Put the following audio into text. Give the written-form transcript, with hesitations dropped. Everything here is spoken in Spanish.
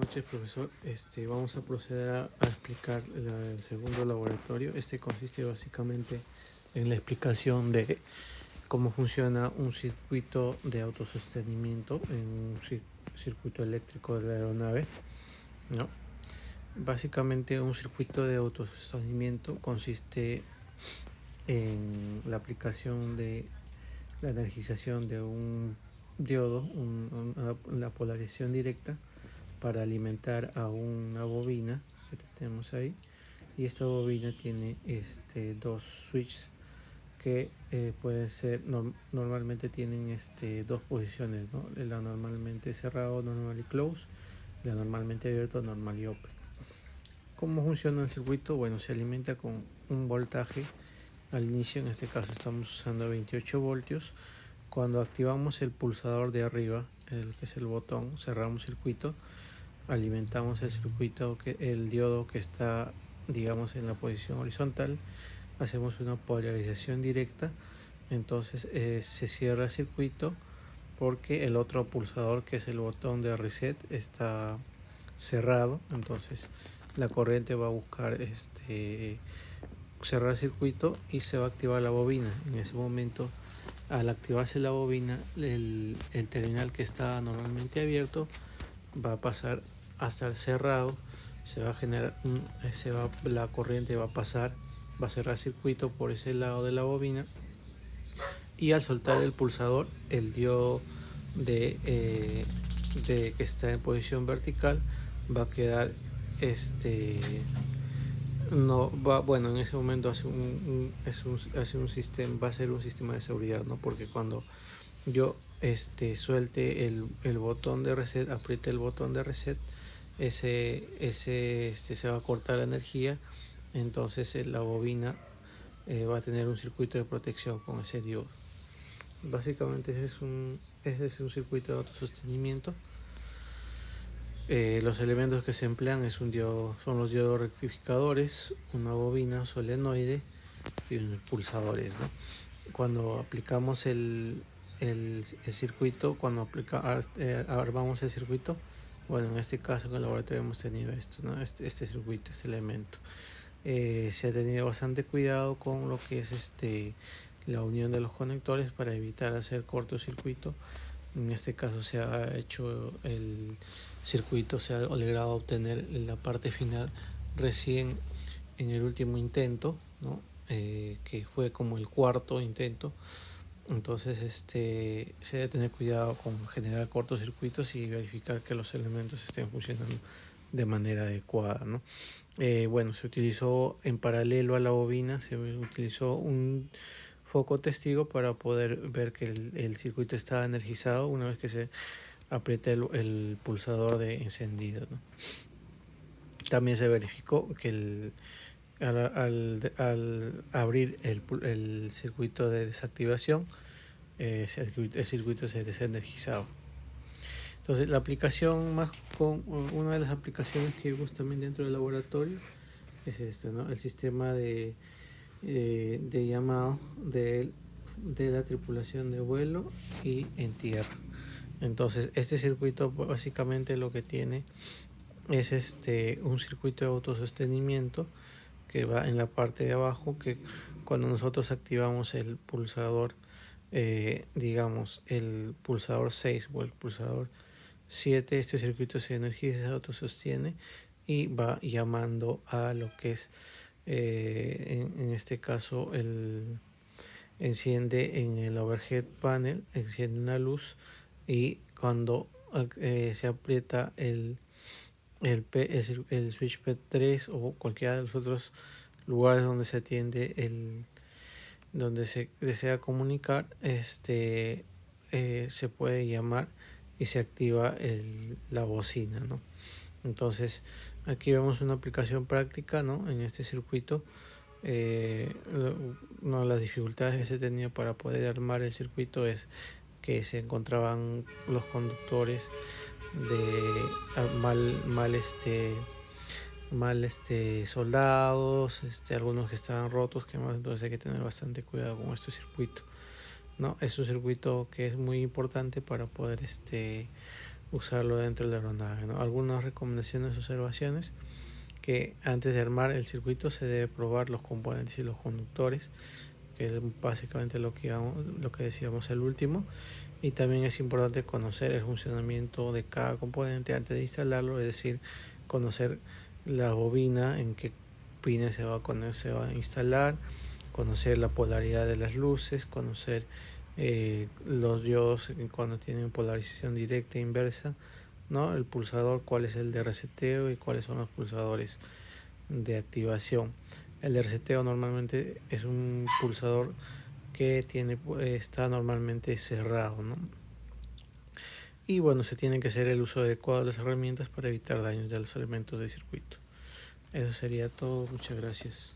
noches, profesor. Vamos a proceder a explicar el segundo laboratorio. Este consiste básicamente en la explicación de cómo funciona un circuito de autosostenimiento en un circuito eléctrico de la aeronave, ¿no? Básicamente un circuito de autosostenimiento consiste en la aplicación de la energización de un diodo, la polarización directa para alimentar a una bobina que tenemos ahí, y esta bobina tiene dos switches que pueden ser normalmente tienen dos posiciones, ¿no? La normalmente cerrado, normal y close, la normalmente abierto, normal y open. ¿Cómo funciona el circuito? Bueno, se alimenta con un voltaje al inicio. En este caso estamos usando 28 voltios. Cuando activamos el pulsador de arriba, el que es el botón, cerramos circuito, alimentamos el circuito, el diodo que está, digamos, en la posición horizontal, hacemos una polarización directa, entonces se cierra el circuito porque el otro pulsador, que es el botón de reset, está cerrado. Entonces la corriente va a buscar cerrar el circuito y se va a activar la bobina. En ese momento, al activarse la bobina, el terminal que está normalmente abierto va a pasar a estar cerrado. Se va a generar la corriente va a pasar, va a cerrar el circuito por ese lado de la bobina, y al soltar el pulsador, el diodo de que está en posición vertical va a quedar no va, bueno, en ese momento hace un sistema, va a ser un sistema de seguridad, ¿no? Porque cuando yo suelte el botón de reset, apriete el botón de reset, se va a cortar la energía. Entonces la bobina va a tener un circuito de protección con ese diodo. Básicamente ese es un circuito de autosostenimiento. Los elementos que se emplean son los diodos rectificadores, una bobina solenoide y unos pulsadores, ¿no? Cuando aplicamos el circuito, armamos el circuito, bueno, en este caso en el laboratorio hemos tenido esto, ¿no? Este circuito, este elemento. Se ha tenido bastante cuidado con lo que es la unión de los conectores para evitar hacer cortocircuito. En este caso se ha hecho el circuito, se ha logrado obtener la parte final recién en el último intento, ¿no? Que fue como el cuarto intento. Entonces se debe tener cuidado con generar cortocircuitos y verificar que los elementos estén funcionando de manera adecuada, ¿no? Bueno, se utilizó en paralelo a la bobina, se utilizó un foco testigo para poder ver que el circuito estaba energizado una vez que se aprieta el pulsador de encendido, ¿no? También se verificó que al abrir el circuito de desactivación, el circuito se desenergizaba. Entonces la aplicación una de las aplicaciones que vimos también dentro del laboratorio es ¿no? El sistema de llamado de la tripulación de vuelo y en tierra. Entonces este circuito básicamente lo que tiene es un circuito de autosostenimiento que va en la parte de abajo, que cuando nosotros activamos el pulsador, digamos el pulsador 6 o el pulsador 7, este circuito se energiza, se autosostiene y va llamando a lo que es en este caso enciende en el overhead panel, enciende una luz, y cuando se aprieta el switch P3 o cualquiera de los otros lugares donde se atiende donde se desea comunicar, se puede llamar y se activa la bocina, ¿no? Entonces aquí vemos una aplicación práctica, ¿no? En este circuito, una de las dificultades que se tenía para poder armar el circuito es que se encontraban los conductores mal soldados, algunos que estaban rotos, entonces hay que tener bastante cuidado con este circuito, ¿no? Es un circuito que es muy importante para poder usarlo dentro del aeronave, ¿no? Algunas recomendaciones, observaciones, que antes de armar el circuito se debe probar los componentes y los conductores, que es básicamente lo que decíamos el último. Y también es importante conocer el funcionamiento de cada componente antes de instalarlo, es decir, conocer la bobina, en qué pines se va a instalar, conocer la polaridad de las luces, conocer los diodos cuando tienen polarización directa e inversa, ¿no? El pulsador, cuál es el de reseteo y cuáles son los pulsadores de activación. El de reseteo normalmente es un pulsador que está normalmente cerrado, ¿no? Y bueno, se tiene que hacer el uso adecuado de las herramientas para evitar daños de los elementos del circuito. Eso sería todo. Muchas gracias.